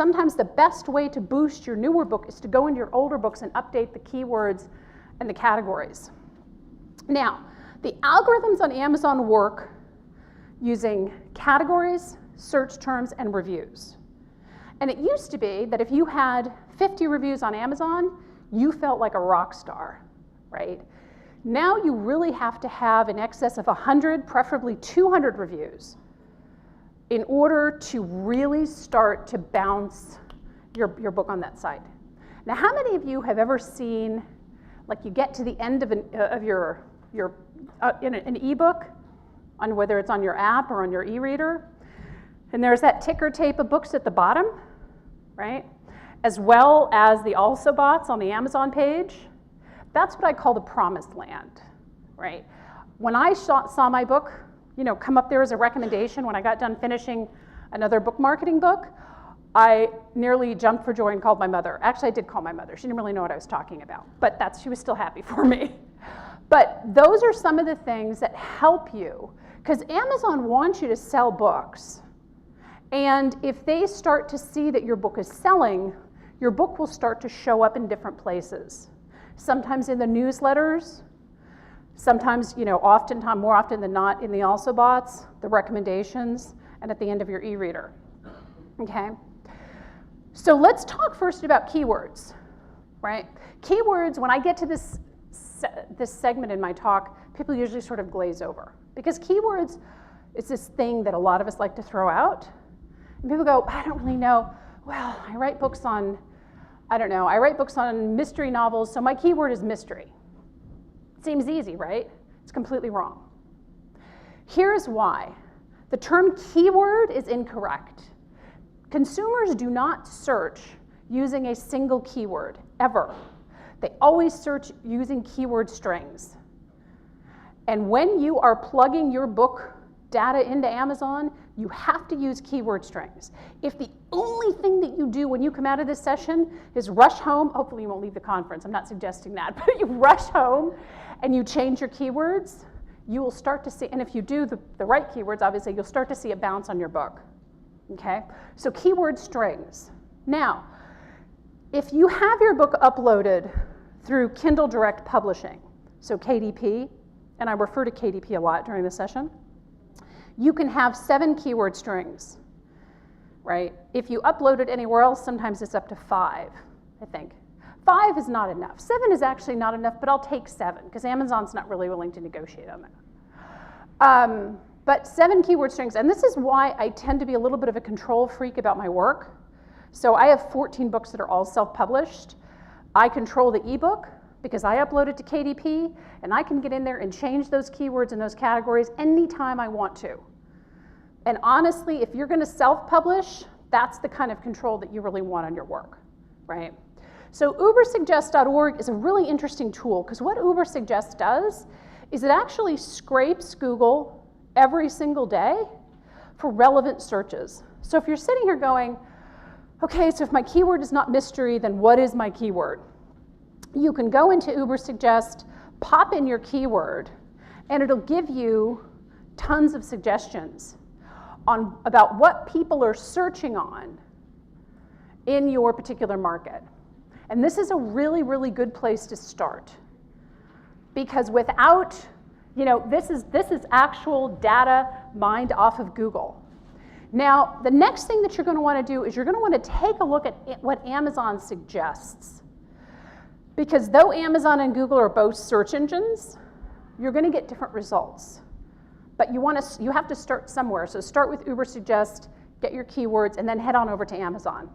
sometimes the best way to boost your newer book is to go into your older books and update the keywords and the categories. Now, the algorithms on Amazon work using categories, search terms, and reviews. And it used to be that if you had 50 reviews on Amazon, you felt like a rock star, right? Now you really have to have in excess of 100, preferably 200 reviews in order to really start to bounce your book on that site. Now, how many of you have ever seen, like you get to the end of an ebook, on whether it's on your app or on your e-reader, and there's that ticker tape of books at the bottom, right? As well as the also bots on the Amazon page. That's what I call the promised land, right? When I saw my book, come up there as a recommendation when I got done finishing another book marketing book, I nearly jumped for joy and called my mother. Actually, I did call my mother. She didn't really know what I was talking about, but she was still happy for me. But those are some of the things that help you, because Amazon wants you to sell books. And if they start to see that your book is selling, your book will start to show up in different places. Sometimes in the newsletters, sometimes, oftentimes, more often than not, in the also bots, the recommendations, and at the end of your e-reader, okay? So let's talk first about keywords, right? Keywords, when I get to this segment in my talk, people usually sort of glaze over, because keywords is this thing that a lot of us like to throw out. And people go, I don't really know. Well, I write books on, I write books on mystery novels, so my keyword is mystery. Seems easy, right? It's completely wrong. Here's why. The term keyword is incorrect. Consumers do not search using a single keyword, ever. They always search using keyword strings. And when you are plugging your book data into Amazon, you have to use keyword strings. If the only thing that you do when you come out of this session is rush home, hopefully you won't leave the conference, I'm not suggesting that, but you rush home and you change your keywords, you will start to see, and if you do the right keywords, obviously, you'll start to see a bounce on your book, okay? So keyword strings. Now, if you have your book uploaded through Kindle Direct Publishing, so KDP, and I refer to KDP a lot during the session, you can have 7 keyword strings, right? If you upload it anywhere else, sometimes it's up to 5, I think. 5 is not enough. 7 is actually not enough, but I'll take 7, because Amazon's not really willing to negotiate on that. But 7 keyword strings, and this is why I tend to be a little bit of a control freak about my work. So I have 14 books that are all self-published. I control the ebook, because I upload it to KDP, and I can get in there and change those keywords and those categories anytime I want to. And honestly, if you're gonna self-publish, that's the kind of control that you really want on your work, right? So ubersuggest.org is a really interesting tool, because what Ubersuggest does is it actually scrapes Google every single day for relevant searches. So if you're sitting here going, okay, so if my keyword is not mystery, then what is my keyword? You can go into Ubersuggest, pop in your keyword, and it'll give you tons of suggestions about what people are searching on in your particular market. And this is a really, really good place to start, because without, this is actual data mined off of Google. Now, the next thing that you're going to want to do is you're going to want to take a look at what Amazon suggests. Because though Amazon and Google are both search engines, you're going to get different results. But you have to start somewhere. So start with Ubersuggest, get your keywords, and then head on over to Amazon.